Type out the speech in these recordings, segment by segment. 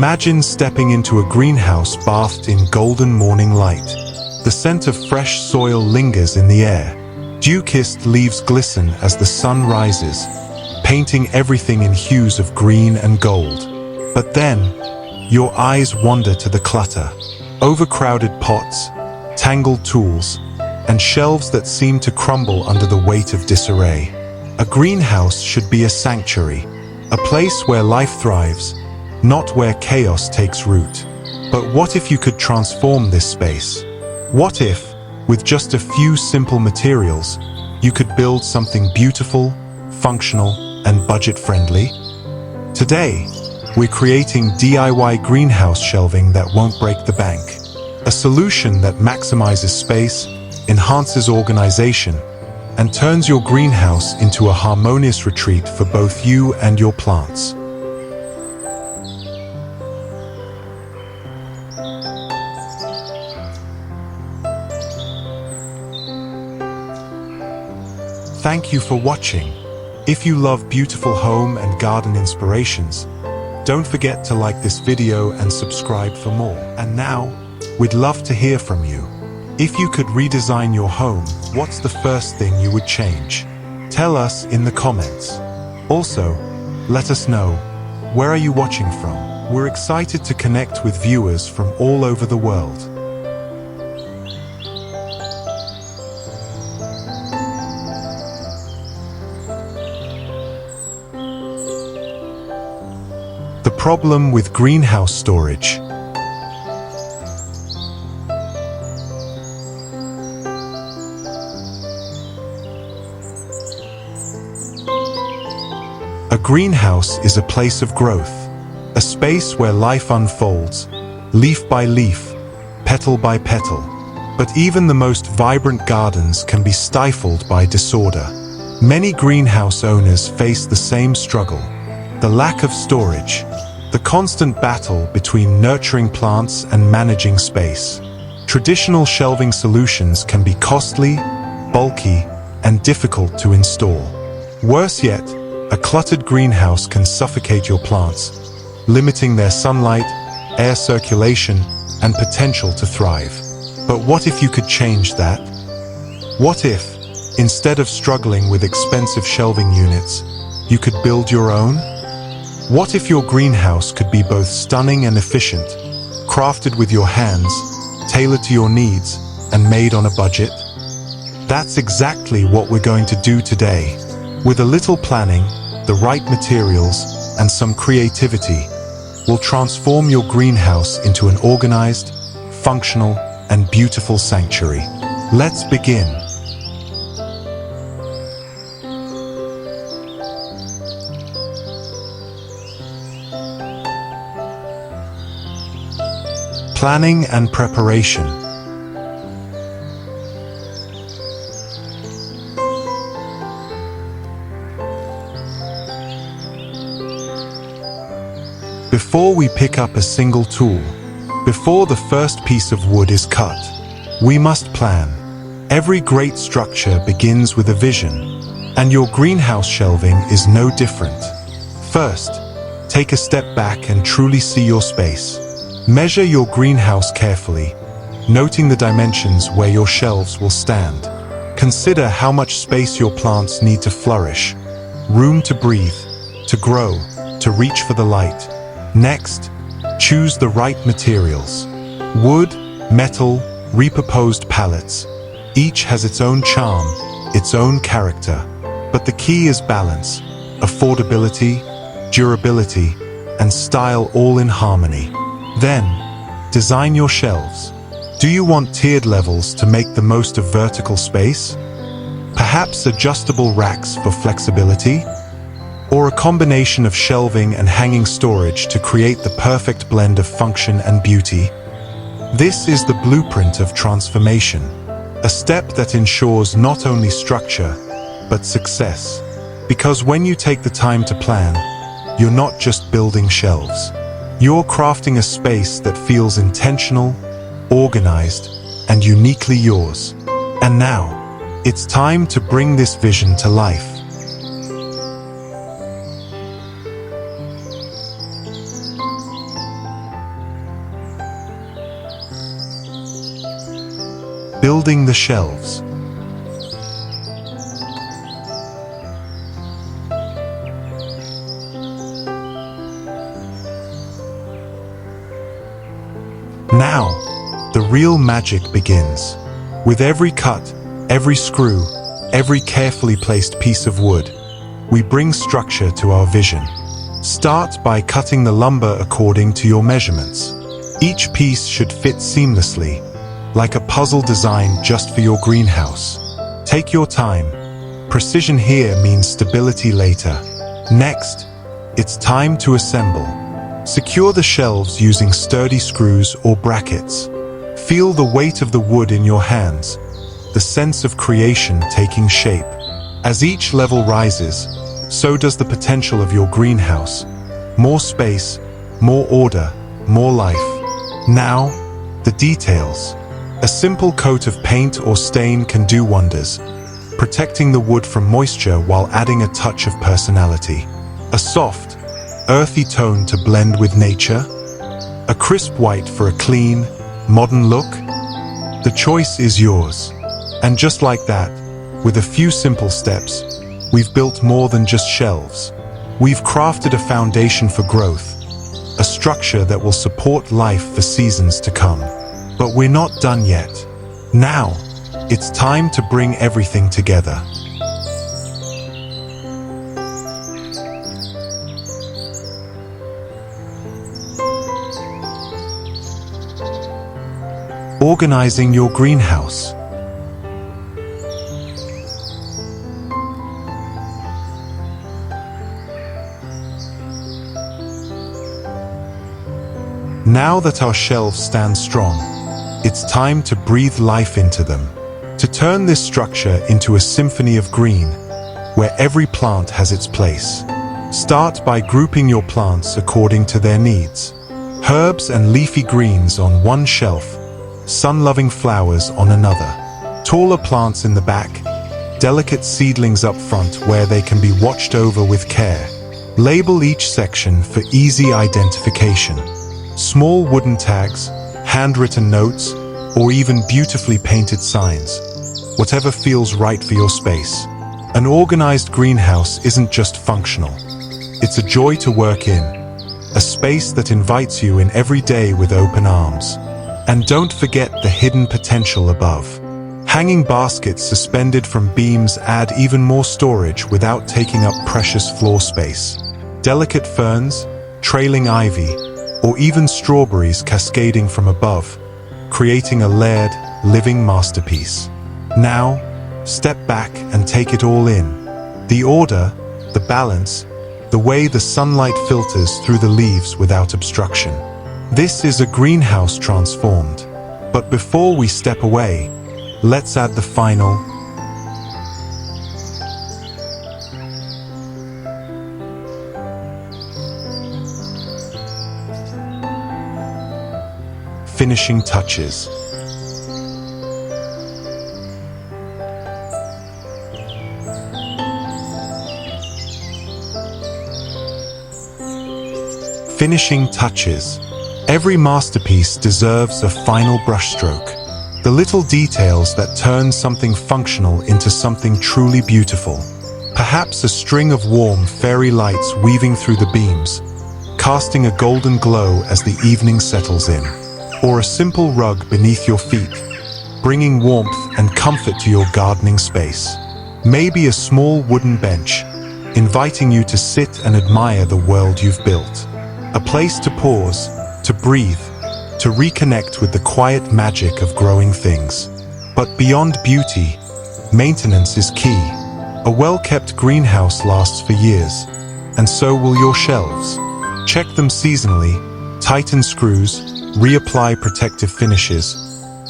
Imagine stepping into a greenhouse bathed in golden morning light. The scent of fresh soil lingers in the air. Dew-kissed leaves glisten as the sun rises, painting everything in hues of green and gold. But then, your eyes wander to the clutter. Overcrowded pots, tangled tools, and shelves that seem to crumble under the weight of disarray. A greenhouse should be a sanctuary, a place where life thrives, not where chaos takes root. But what if you could transform this space? What if, with just a few simple materials, you could build something beautiful, functional, and budget-friendly? Today, we're creating DIY greenhouse shelving that won't break the bank. A solution that maximizes space, enhances organization, and turns your greenhouse into a harmonious retreat for both you and your plants. Thank you for watching. If you love beautiful home and garden inspirations, don't forget to like this video and subscribe for more. And now, we'd love to hear from you. If you could redesign your home, what's the first thing you would change? Tell us in the comments. Also, let us know, where are you watching from? We're excited to connect with viewers from all over the world. The problem with greenhouse storage. A greenhouse is a place of growth, a space where life unfolds, leaf by leaf, petal by petal. But even the most vibrant gardens can be stifled by disorder. Many greenhouse owners face the same struggle: the lack of storage, the constant battle between nurturing plants and managing space. Traditional shelving solutions can be costly, bulky, and difficult to install. Worse yet, a cluttered greenhouse can suffocate your plants, limiting their sunlight, air circulation, and potential to thrive. But what if you could change that? What if, instead of struggling with expensive shelving units, you could build your own? What if your greenhouse could be both stunning and efficient, crafted with your hands, tailored to your needs, and made on a budget? That's exactly what we're going to do today. With a little planning, the right materials, and some creativity, we'll transform your greenhouse into an organized, functional, and beautiful sanctuary. Let's begin. Planning and preparation. Before we pick up a single tool, before the first piece of wood is cut, we must plan. Every great structure begins with a vision, and your greenhouse shelving is no different. First, take a step back and truly see your space. Measure your greenhouse carefully, noting the dimensions where your shelves will stand. Consider how much space your plants need to flourish, room to breathe, to grow, to reach for the light. Next, choose the right materials. Wood, metal, repurposed pallets. Each has its own charm, its own character. But the key is balance, affordability, durability, and style all in harmony. Then, design your shelves. Do you want tiered levels to make the most of vertical space? Perhaps adjustable racks for flexibility? Or a combination of shelving and hanging storage to create the perfect blend of function and beauty? This is the blueprint of transformation, a step that ensures not only structure, but success. Because when you take the time to plan, you're not just building shelves. You're crafting a space that feels intentional, organized, and uniquely yours. And now, it's time to bring this vision to life. building the shelves. Now, the real magic begins. With every cut, every screw, every carefully placed piece of wood, we bring structure to our vision. Start by cutting the lumber according to your measurements. Each piece should fit seamlessly, like a puzzle designed just for your greenhouse. Take your time. Precision here means stability later. Next, it's time to assemble. Secure the shelves using sturdy screws or brackets. Feel the weight of the wood in your hands, the sense of creation taking shape. As each level rises, so does the potential of your greenhouse. More space, more order, more life. Now, the details. A simple coat of paint or stain can do wonders, protecting the wood from moisture while adding a touch of personality. A soft, earthy tone to blend with nature, a crisp white for a clean, modern look. The choice is yours. And just like that, with a few simple steps, we've built more than just shelves. We've crafted a foundation for growth, a structure that will support life for seasons to come. But we're not done yet. Now, it's time to bring everything together. Organizing your greenhouse. Now that our shelves stand strong, it's time to breathe life into them, to turn this structure into a symphony of green, where every plant has its place. Start by grouping your plants according to their needs. Herbs and leafy greens on one shelf, sun-loving flowers on another. Taller plants in the back, delicate seedlings up front where they can be watched over with care. Label each section for easy identification. Small wooden tags, handwritten notes, or even beautifully painted signs. Whatever feels right for your space. An organized greenhouse isn't just functional. It's a joy to work in, a space that invites you in every day with open arms. And don't forget the hidden potential above. Hanging baskets suspended from beams add even more storage without taking up precious floor space. Delicate ferns, trailing ivy, or even strawberries cascading from above, creating a layered, living masterpiece. Now, step back and take it all in. The order, the balance, the way the sunlight filters through the leaves without obstruction. This is a greenhouse transformed. But before we step away, let's add the final finishing touches. Finishing touches. Every masterpiece deserves a final brushstroke. The little details that turn something functional into something truly beautiful. Perhaps a string of warm fairy lights weaving through the beams, casting a golden glow as the evening settles in. Or a simple rug beneath your feet, bringing warmth and comfort to your gardening space. Maybe a small wooden bench, inviting you to sit and admire the world you've built. A place to pause, to breathe, to reconnect with the quiet magic of growing things. But beyond beauty, maintenance is key. A well-kept greenhouse lasts for years, and so will your shelves. Check them seasonally, tighten screws, reapply protective finishes,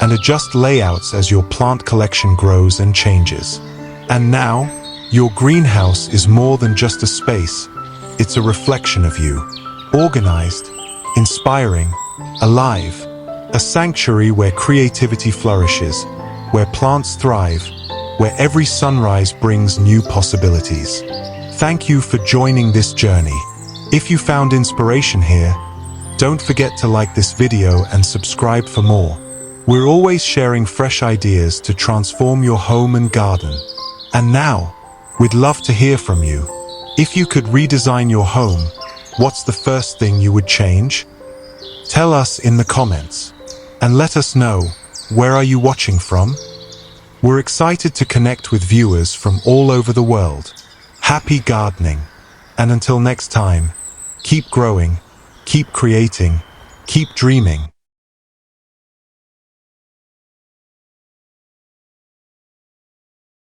and adjust layouts as your plant collection grows and changes. And now, your greenhouse is more than just a space. It's a reflection of you. Organized, inspiring, alive. A sanctuary where creativity flourishes, where plants thrive, where every sunrise brings new possibilities. Thank you for joining this journey. If you found inspiration here, don't forget to like this video and subscribe for more. We're always sharing fresh ideas to transform your home and garden. And now, we'd love to hear from you. If you could redesign your home, what's the first thing you would change? Tell us in the comments. And let us know, where are you watching from? We're excited to connect with viewers from all over the world. Happy gardening. And until next time, keep growing, keep creating, keep dreaming.